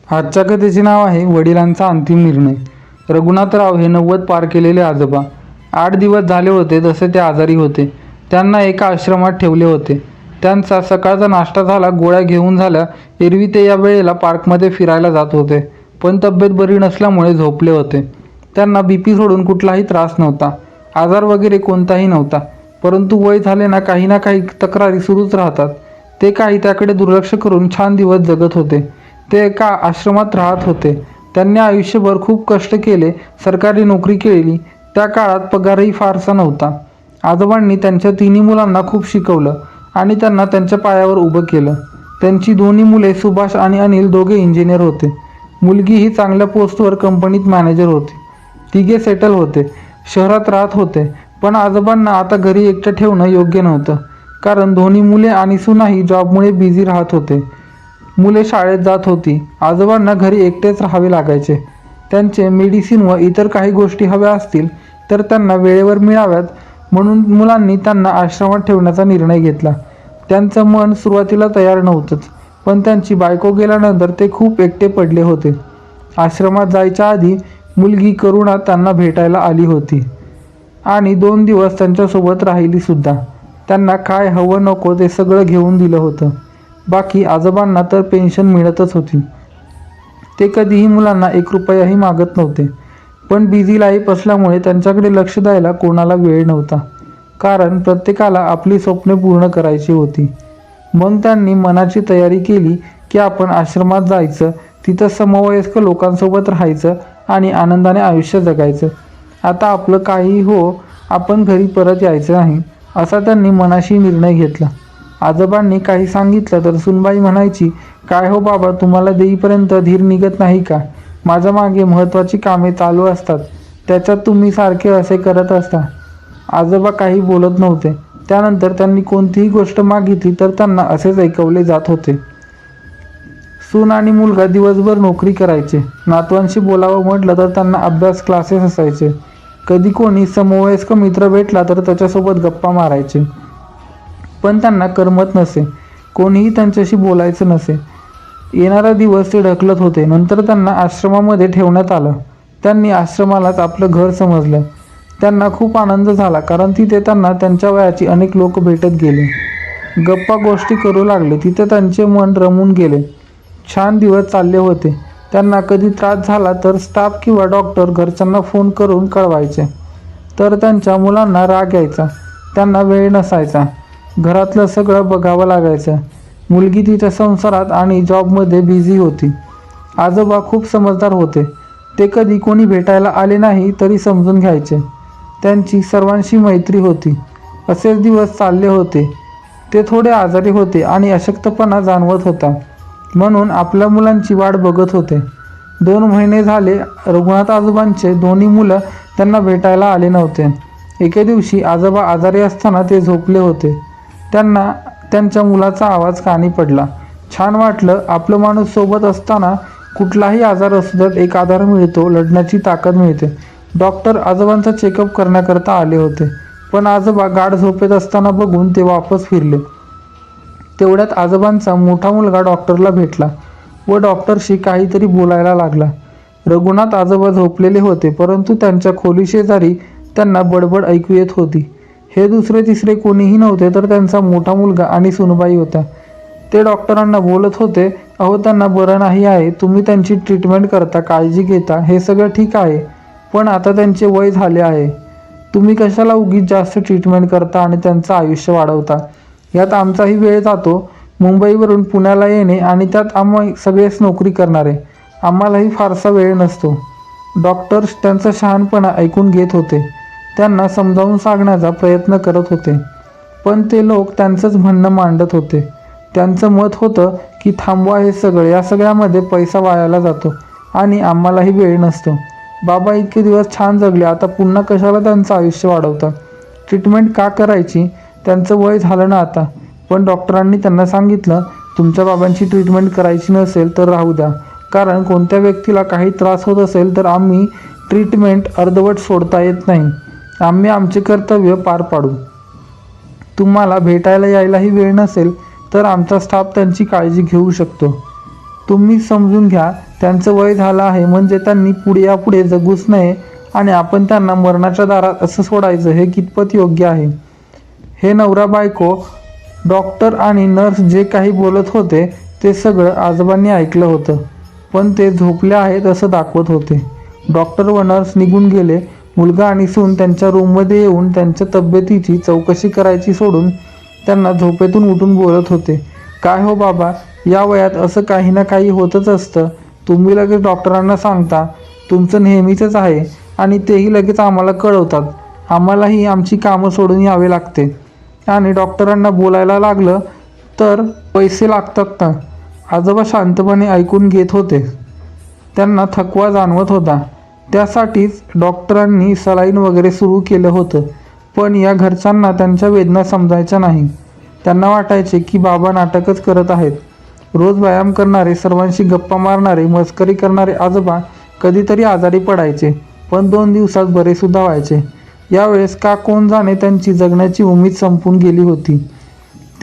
आजच्या कथेचे नाव आहे वडिलांचा अंतिम निर्णय. रघुनाथराव हे 90 पार केलेले आजोबा. 8 दिवस झाले होते तसे ते आजारी होते. त्यांना एका आश्रमात ठेवले होते. त्यांचा सकाळचा नाश्ता झाला, गोळ्या घेऊन झाल्या. एरवी ते या वेळेला पार्कमध्ये फिरायला जात होते, पण तब्येत बरी नसल्यामुळे झोपले होते. त्यांना बीपी सोडून कुठलाही त्रास नव्हता, आजार वगैरे कोणताही नव्हता. परंतु वय झाले ना काही तक्रारी सुरूच राहतात. ते काही त्याकडे दुर्लक्ष करून छान दिवस जगत होते. ते एका आश्रमात राहत होते. त्यांनी आयुष्यभर खूप कष्ट केले, सरकारी नोकरी केली. त्या काळात पगारही फारसा नव्हता. आजोबांनी त्यांच्या तिन्ही मुलांना खूप शिकवलं आणि त्यांना त्यांच्या पायावर उभं केलं. त्यांची दोन्ही मुले सुभाष आणि अनिल दोघे इंजिनियर होते. मुलगी ही चांगल्या पोस्टवर कंपनीत मॅनेजर होती. तिघे सेटल होते, शहरात राहत होते. पण आजोबांना आता घरी एकटं ठेवणं योग्य नव्हतं, कारण दोन्ही मुले आणि सुनाही जॉबमुळे बिझी राहत होते. मुले शाळेत जात होती. आजोबांना घरी एकटेच राहावे लागायचे. त्यांचे मेडिसिन व इतर काही गोष्टी हव्या असतील तर त्यांना वेळेवर मिळाव्यात म्हणून मुलांनी त्यांना आश्रमात ठेवण्याचा निर्णय घेतला. त्यांचं मन सुरुवातीला तयार नव्हतंच, पण त्यांची बायको गेल्यानंतर ते खूप एकटे पडले होते. आश्रमात जायच्या आधी मुलगी करुणा त्यांना भेटायला आली होती आणि 2 दिवस त्यांच्यासोबत राहिली सुद्धा. त्यांना काय हवं नको ते सगळं घेऊन दिलं होतं. बाकी आजोबांना तर पेन्शन मिळतच होती. ते कधीही मुलांना 1 रुपयाही मागत नव्हते. पण बिझी लाईफ असल्यामुळे त्यांच्याकडे लक्ष द्यायला कोणाला वेळ नव्हता, कारण प्रत्येकाला आपली स्वप्ने पूर्ण करायची होती. मग त्यांनी मनाची तयारी केली की आपण आश्रमात जायचं, तिथं समवयस्क लोकांसोबत राहायचं आणि आनंदाने आयुष्य जगायचं. आता आपलं काही हो, आपण घरी परत यायचं नाही, असा त्यांनी मनाशी निर्णय घेतला. आजोबांनी काही सांगितलं तर सुनबाई म्हणायची, काय हो बाबा, तुम्हाला देईपर्यंत धीर निघत नाही का? माझ्या मागे महत्त्वाची कामे चालू असतात, त्याच्यात तुम्ही सारखे असे करत असता. आजोबा काही बोलत नव्हते. त्यानंतर त्यांनी कोणतीही गोष्ट मागितली तर त्यांना असेच ऐकवले जात होते. सून आणि मुलगा दिवसभर नोकरी करायचे. नातवांशी बोलावं म्हटलं तर त्यांना अभ्यास क्लासेस असायचे. कधी कोणी समवयस्क मित्र भेटला तर त्याच्यासोबत गप्पा मारायचे, पण त्यांना करमत नसे. कोणीही त्यांच्याशी बोलायचं नसे. येणारा दिवस ते ढकलत होते. नंतर त्यांना आश्रमामध्ये ठेवण्यात आलं. त्यांनी आश्रमालाच आपलं घर समजलं. त्यांना खूप आनंद झाला, कारण तिथे त्यांना त्यांच्या वयाची अनेक लोक भेटत गेले. गप्पा गोष्टी करू लागले. तिथे त्यांचे मन रमून गेले. छान दिवस चालले होते. त्यांना कधी त्रास झाला तर स्टाफ किंवा डॉक्टर घरच्यांना फोन करून कळवायचे. तर त्यांच्या मुलांना राग यायचा. त्यांना वेळ नसायचा. घरातलं सगळं बघावं लागायचं. मुलगी तिच्या संसारात आणि जॉबमध्ये बिझी होती. आजोबा खूप समजदार होते. ते कधी कोणी भेटायला आले नाही तरी समजून घ्यायचे. त्यांची सर्वांशी मैत्री होती. असेच दिवस चालले होते. ते थोडे आजारी होते आणि अशक्तपणा जाणवत होता, म्हणून आपल्या मुलांची वाट बघत होते. 2 महिने झाले रघुनाथ आजोबांचे दोन्ही मुलं त्यांना भेटायला आले नव्हते. एके दिवशी आजोबा आजारी असताना ते झोपले होते. त्यांना त्यांच्या मुलाचा आवाज कानी पडला. छान वाटलं. आपलं माणूस सोबत असताना कुठलाही आजार असू द्यात एक आधार मिळतो, लढण्याची ताकद मिळते. डॉक्टर आजोबांचा चेकअप करण्याकरता आले होते, पण आजोबा गाढ झोपेत असताना बघून ते वापस फिरले. तेवढ्यात आजोबांचा मोठा मुलगा डॉक्टरला भेटला व डॉक्टरशी काहीतरी बोलायला लागला. रघुनाथ आजोबा झोपलेले होते, परंतु त्यांच्या खोलीशेजारी त्यांना बडबड ऐकू येत होती. हे दुसरे तिसरे कोणीही नव्हते तर त्यांचा मोठा मुलगा आणि सुनबाई होता. ते डॉक्टरांना बोलत होते, अहो त्यांना बरं नाही आहे, तुम्ही त्यांची ट्रीटमेंट करता, काळजी घेता, हे सगळं ठीक आहे, पण आता त्यांचे वय झाले आहे. तुम्ही कशाला उगीच जास्त ट्रीटमेंट करता आणि त्यांचं आयुष्य वाढवता? यात आमचाही वेळ जातो. मुंबईवरून पुण्याला येणे आणि त्यात आम्ही सगळेच नोकरी करणारे, आम्हालाही फारसा वेळ नसतो. डॉक्टर त्यांचा शहाणपणा ऐकून घेत होते. त्यांना समजावून सांगण्याचा प्रयत्न करत होते, पण ते लोक त्यांचंच म्हणणं मांडत होते. त्यांचं मत होतं की थांबवा हे सगळं, या सगळ्यामध्ये पैसा वायाला जातो आणि आम्हालाही वेळ नसतो. बाबा इतके दिवस छान जगले, आता पुन्हा कशाला त्यांचं आयुष्य वाढवता? ट्रीटमेंट का करायची? त्यांचं वय झालं ना आता. पण डॉक्टरांनी त्यांना सांगितलं, तुमच्या बाबांची ट्रीटमेंट करायची नसेल तर राहू द्या, कारण कोणत्या व्यक्तीला काही त्रास होत असेल तर आम्ही ट्रीटमेंट अर्धवट सोडता येत नाही. आम्ही आमचे कर्तव्य पार पाडू. तुम्हाला भेटायला यायलाही वेळ नसेल तर आमचा स्टाफ त्यांची काळजी घेऊ शकतो. तुम्ही समजून घ्या, त्यांचं वय झालं आहे म्हणजे त्यांनी यापुढे जगूच नये आणि आपण त्यांना मरणाच्या दारात असं सोडायचं हे कितपत योग्य आहे. हे नवरा बायको डॉक्टर आणि नर्स जे काही बोलत होते ते सगळं आजोबांनी ऐकलं होतं, पण ते झोपले आहेत असं दाखवत होते. डॉक्टर व नर्स निघून गेले. मुलगा आणि सून त्यांच्या रूममध्ये येऊन त्यांच्या तब्येतीची चौकशी करायची सोडून त्यांना झोपेतून उठून बोलत होते. काय हो बाबा, या वयात असं काही ना काही होतच असतं. तुम्ही लगेच डॉक्टरांना सांगता, तुमचं नेहमीचंच आहे आणि तेही लगेच आम्हाला कळवतात. आम्हालाही आमची कामं सोडून यावे लागते आणि डॉक्टरांना बोलायला लागलं तर पैसे लागतात ना. आजोबा शांतपणे ऐकून घेत होते. त्यांना थकवा जाणवत होता. त्यासाठीच डॉक्टरांनी सलाईन वगैरे सुरू केलं होतं. पण या घरच्यांना त्यांच्या वेदना समजायच्या नाही. त्यांना वाटायचे की बाबा नाटकच करत आहेत. रोज व्यायाम करणारे, सर्वांशी गप्पा मारणारे, मस्करी करणारे आजोबा कधीतरी आजारी पडायचे, पण 2 दिवसात बरेसुद्धा व्हायचे. यावेळेस का कोण जाणे त्यांची जगण्याची उमेद संपून गेली होती.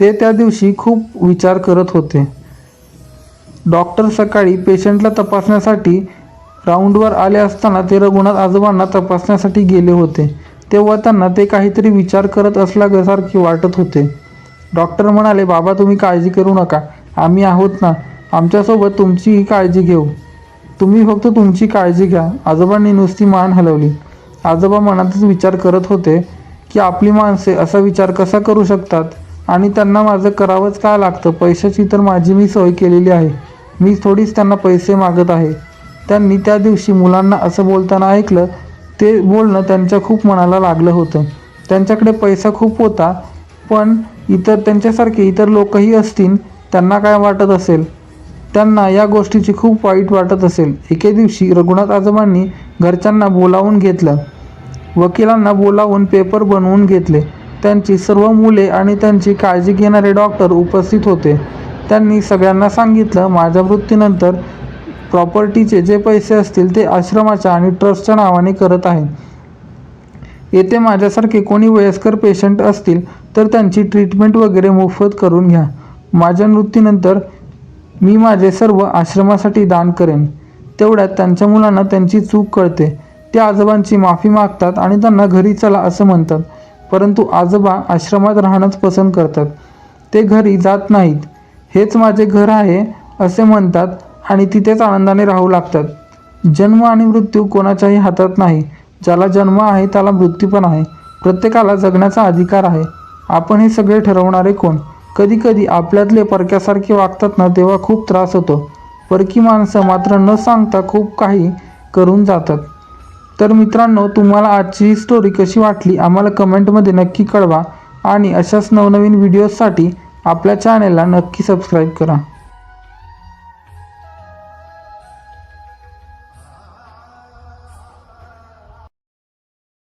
ते त्या दिवशी खूप विचार करत होते. डॉक्टर सकाळी पेशंटला तपासण्यासाठी राऊंडवर आले असताना ते रघुनाथ आजोबांना तपासण्यासाठी गेले होते. तेव्हा त्यांना ते काहीतरी विचार करत असल्यासारखे वाटत होते. डॉक्टर म्हणाले, बाबा तुम्ही काळजी करू नका, आम्ही आहोत ना, आमच्यासोबत तुमचीही काळजी घेऊ. तुम्ही फक्त तुमची काळजी घ्या. आजोबांनी नुसती मान हलवली. आजोबा मनातच विचार करत होते की आपली माणसे असा विचार कसा करू शकतात आणि त्यांना माझं करावंच काय लागतं. पैशाची तर माझी मी सोय केलेली आहे. मी थोडीच त्यांना पैसे मागत आहे. त्यांनी त्या दिवशी मुलांना असं बोलताना ऐकलं. ते बोलणं त्यांच्या खूप मनाला लागलं होतं. त्यांच्याकडे पैसा खूप होता, पण त्यांच्यासारखे इतर लोकही असतील, त्यांना काय वाटत असेल. त्यांना या गोष्टीची खूप वाईट वाटत असेल. एके दिवशी रघुनाथ आजोबांनी घरच्यांना बोलावून घेतलं. वकिलांना बोलावून पेपर बनवून घेतले. त्यांची सर्व मुले आणि त्यांची काळजी घेणारे डॉक्टर उपस्थित होते. त्यांनी सगळ्यांना सांगितलं, माझ्या मृत्यूनंतर प्रॉपर्टीचे जे पैसे असतील ते आश्रमाच्या आणि ट्रस्टच्या नावाने करत आहे. येथे माझ्यासारखे कोणी वयस्कर पेशंट असतील तर त्यांची ट्रीटमेंट वगैरे मोफत करून घ्या. माझ्या मृत्यूनंतर मी माझे सर्व आश्रमासाठी दान करेन. तेवढ्यात त्यांच्या मुलांना त्यांची चूक कळते. ते आजोबांची माफी मागतात आणि त्यांना घरी चला असं म्हणतात. परंतु आजोबा आश्रमात राहणंच पसंत करतात. ते घरी जात नाहीत. हेच माझे घर आहे असे म्हणतात आणि तिथेच आनंदाने राहू लागतात. जन्म आणि मृत्यू कोणाच्याही हातात नाही. ज्याला जन्म आहे त्याला मृत्यू पण आहे. प्रत्येकाला जगण्याचा अधिकार आहे. आपण हे सगळे ठरवणारे कोण? कधी कधी आपल्यातले परक्यासारखे वागतात ना, तेव्हा खूप त्रास होतो. परकी माणसं मात्र न सांगता खूप काही करून जातात. तर मित्रांनो, तुम्हाला आजची ही स्टोरी कशी वाटली आम्हाला कमेंटमध्ये नक्की कळवा आणि अशाच नवनवीन व्हिडिओजसाठी आपल्या चॅनेलला नक्की सबस्क्राईब करा.